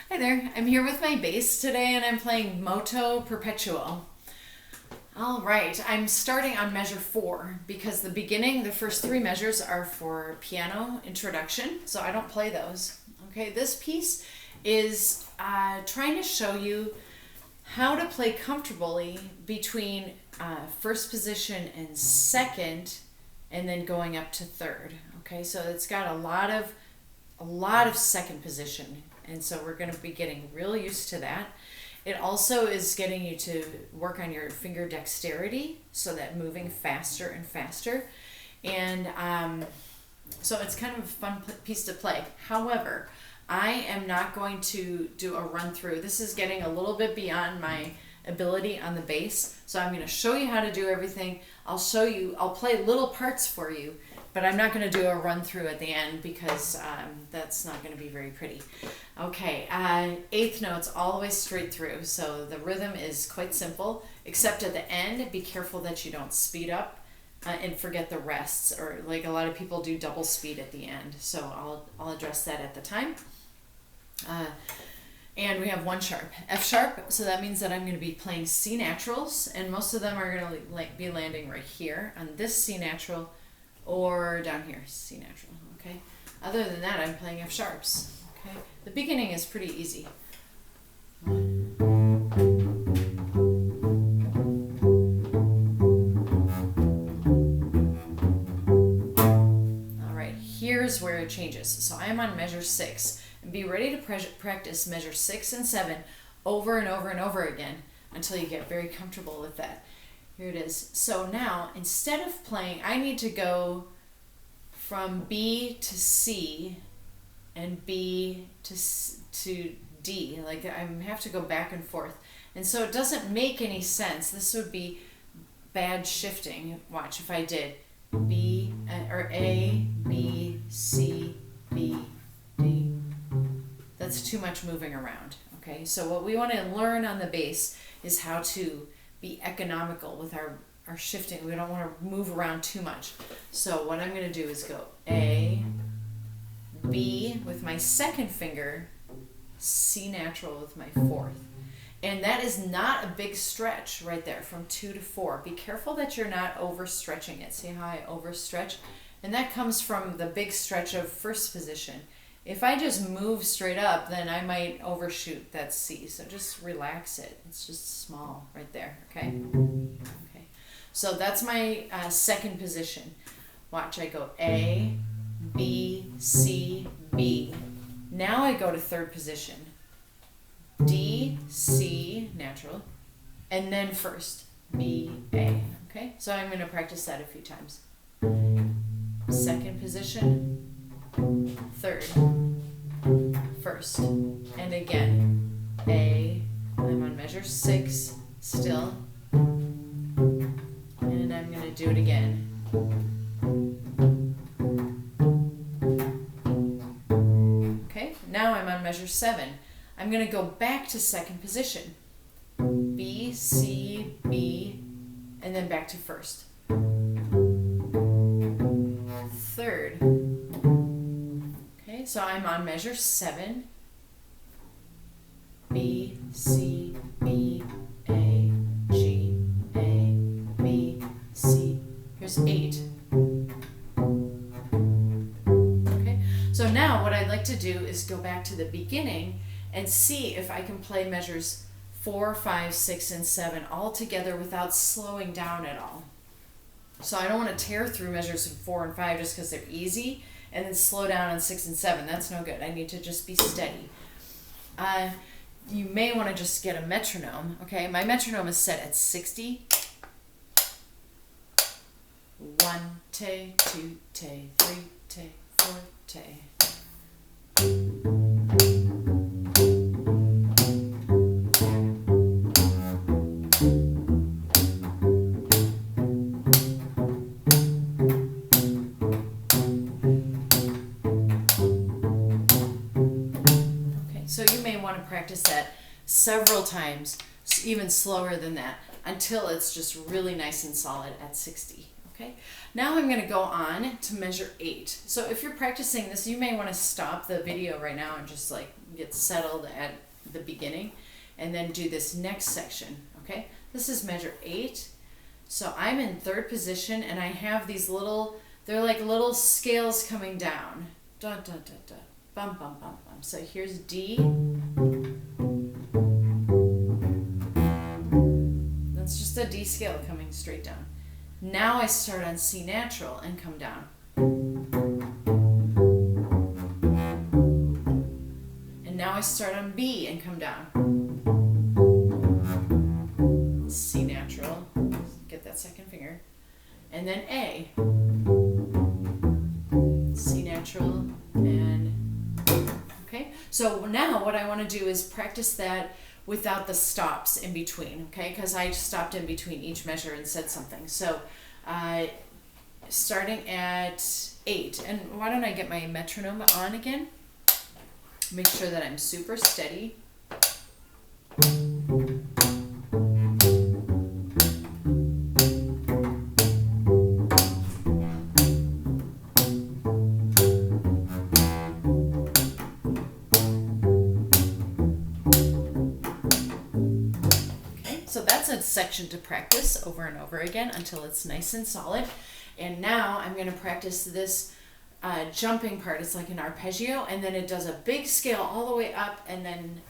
Hi there, I'm here with my bass today and I'm playing Moto Perpetuo. All right, I'm starting on measure 4 because the first 3 measures are for piano introduction, so I don't play those. Okay, this piece is trying to show you how to play comfortably between first position and second and then going up to third. Okay, so it's got a lot of second position, and so we're going to be getting real used to that. It also is getting you to work on your finger dexterity, so that moving faster and faster. And so it's kind of a fun piece to play. However, I am not going to do a run through. This is getting a little bit beyond my ability on the bass. So I'm going to show you how to do everything. I'll play little parts for you, but I'm not going to do a run through at the end because that's not going to be very pretty. Okay, eighth notes all the way straight through. So the rhythm is quite simple, except at the end, be careful that you don't speed up and forget the rests, or like a lot of people do double speed at the end. So I'll address that at the time. And we have 1 sharp, F sharp, so that means that I'm going to be playing C naturals, and most of them are going to be landing right here on this C natural or down here, C natural, okay? Other than that, I'm playing F sharps, okay? The beginning is pretty easy. All right, here's where it changes. So I am on measure 6. And be ready to practice measure 6 and 7 over and over and over again until you get very comfortable with that. Here it is. So now, instead of playing, I need to go from B to C and B to D. Like I have to go back and forth. And so it doesn't make any sense. This would be bad shifting. Watch if I did B or A, B, C, B, D. That's too much moving around, okay? So what we want to learn on the bass is how to be economical with our shifting. We don't want to move around too much. So what I'm going to do is go A, B with my second finger, C natural with my fourth. And that is not a big stretch right there from 2 to 4. Be careful that you're not overstretching it. See how I overstretch? And that comes from the big stretch of first position. If I just move straight up, then I might overshoot that C. So just relax it. It's just small right there, okay? Okay. So that's my second position. Watch, I go A, B, C, B. Now I go to third position. D, C, natural, and then first, B, A, okay? So I'm going to practice that a few times. Second position, third, first, and again, A, I'm on measure 6 still, and I'm going to do it again. Okay, now I'm on measure 7. I'm going to go back to second position, B, C, B, and then back to first. Third. Okay, so I'm on measure 7, B, C, B, A, G, A, B, C. Here's 8. Okay, so now what I'd like to do is go back to the beginning and see if I can play measures 4, 5, 6, and 7 all together without slowing down at all. So I don't want to tear through measures 4 and 5 just because they're easy and then slow down on 6 and 7. That's no good. I need to just be steady. You may want to just get a metronome. Okay, my metronome is set at 60. 1, 2, 2, 3, 4, 2. So you may want to practice that several times, even slower than that, until it's just really nice and solid at 60. Okay, now I'm going to go on to measure 8. So if you're practicing this, you may want to stop the video right now and just like get settled at the beginning, and then do this next section, okay? This is measure 8. So I'm in 3rd position, and I have these little, they're like little scales coming down. Dun, dun, dun, dun. Bum, bum, bum, bum. So here's D. That's just a D scale coming straight down. Now I start on C natural and come down. And now I start on B and come down. C natural, get that 2nd finger. And then A. C natural and, okay? So now what I want to do is practice that without the stops in between, okay? Because I stopped in between each measure and said something. So starting at 8, and why don't I get my metronome on again? Make sure that I'm super steady. Section to practice over and over again until it's nice and solid. And now I'm going to practice this jumping part. It's like an arpeggio, and then it does a big scale all the way up and then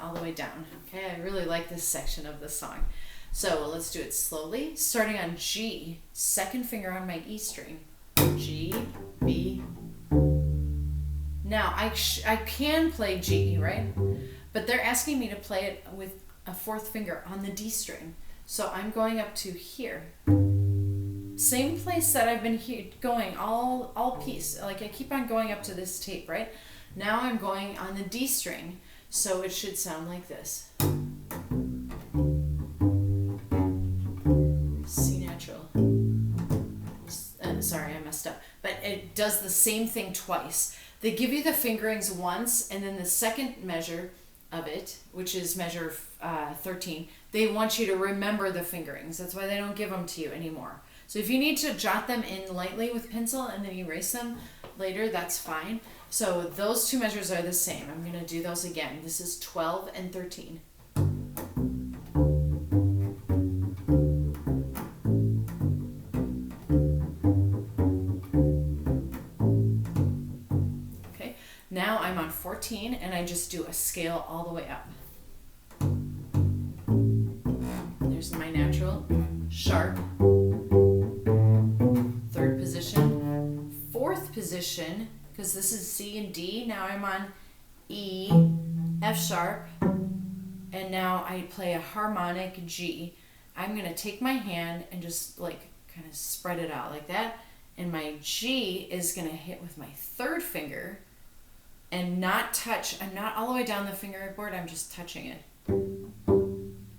all the way down. Okay, I really like this section of the song. So let's do it slowly, starting on G, 2nd finger on my E string. G, B. Now I can play G, right? But they're asking me to play it with a 4th finger on the D string. So I'm going up to here. Same place that I've been going all piece. Like I keep on going up to this tape, right? Now I'm going on the D string. So it should sound like this. C natural. Sorry, I messed up. But it does the same thing twice. They give you the fingerings once, and then the 2nd measure of it, which is measure 13, they want you to remember the fingerings. That's why they don't give them to you anymore. So if you need to jot them in lightly with pencil and then erase them later, that's fine. So those 2 measures are the same. I'm going to do those again. This is 12 and 13. Okay, now I'm on 14, and I just do a scale all the way up. There's my natural, sharp, 3rd position, 4th position, because this is C and D. Now I'm on E, F sharp, and now I play a harmonic G. I'm going to take my hand and just like kind of spread it out like that, and my G is going to hit with my 3rd finger and not touch. I'm not all the way down the fingerboard, I'm just touching it.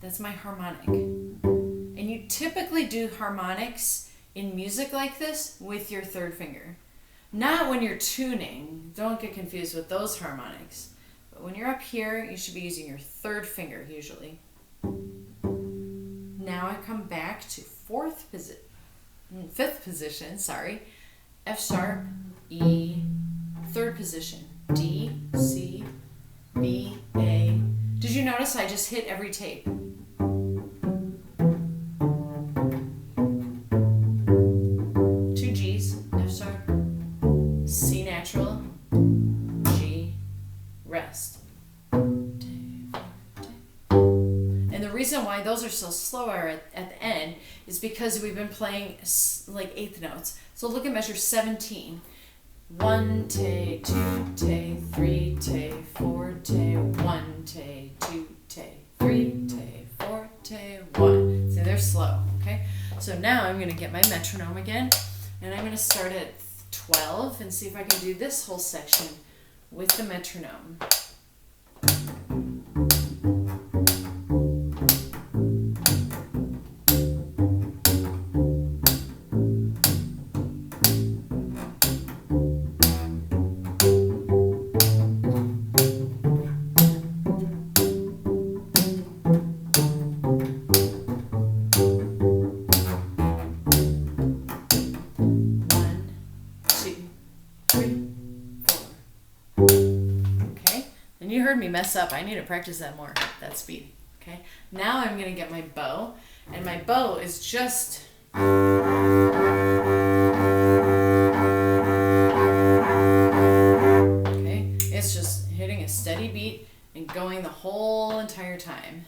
That's my harmonic. And you typically do harmonics in music like this with your 3rd finger. Not when you're tuning. Don't get confused with those harmonics. But when you're up here, you should be using your 3rd finger usually. Now I come back to 5th position, F sharp, E, 3rd position, D, C, B, A. Did you notice I just hit every tape? 2 G's, F sharp, C natural, G, rest. And the reason why those are so slower at the end is because we've been playing like 8th notes. So look at measure 17. 1 te, 2 te, 3 te, 4 te, 1 te, 2 te, 3 te, 4 te, 1. So they're slow, okay? So now I'm going to get my metronome again, and I'm going to start at 12 and see if I can do this whole section with the metronome. me mess up. I need to practice that more, that speed. Okay, now I'm going to get my bow, and my bow is just... Okay, it's just hitting a steady beat and going the whole entire time.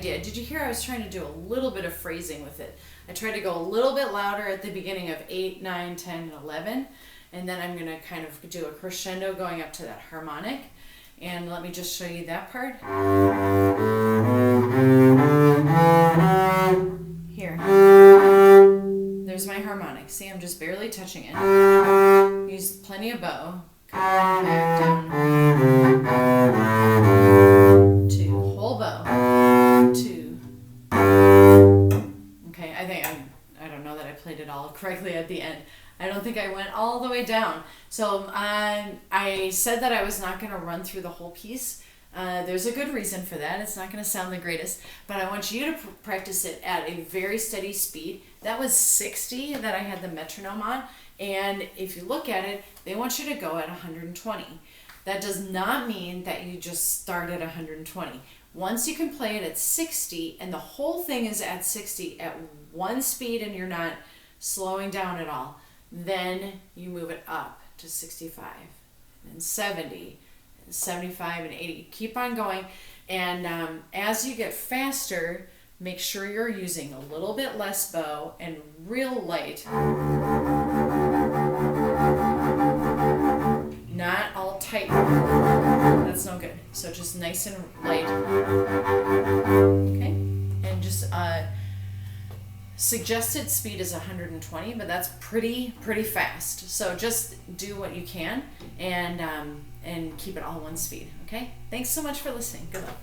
Did you hear I was trying to do a little bit of phrasing with it? I tried to go a little bit louder at the beginning of 8, 9, 10, and 11, and then I'm going to kind of do a crescendo going up to that harmonic. And let me just show you that part. Here. There's my harmonic. See, I'm just barely touching it. Use plenty of bow. Come back down. 2. Whole bow. 2. Okay, I don't know that I played it all correctly at the end. I don't think I went all the way down. So I said that I was not going to run through the whole piece. There's a good reason for that. It's not going to sound the greatest, but I want you to practice it at a very steady speed. That was 60 that I had the metronome on, and if you look at it, they want you to go at 120. That does not mean that you just start at 120. Once you can play it at 60 and the whole thing is at 60 at one speed and you're not slowing down at all, then you move it up to 65 and 70 and 75 and 80. Keep on going, and as you get faster, make sure you're using a little bit less bow and real light. Not all tight. That's no good. So just nice and light. Okay? And just suggested speed is 120, but that's pretty fast. So just do what you can and keep it all one speed. Okay? Thanks so much for listening. Good luck.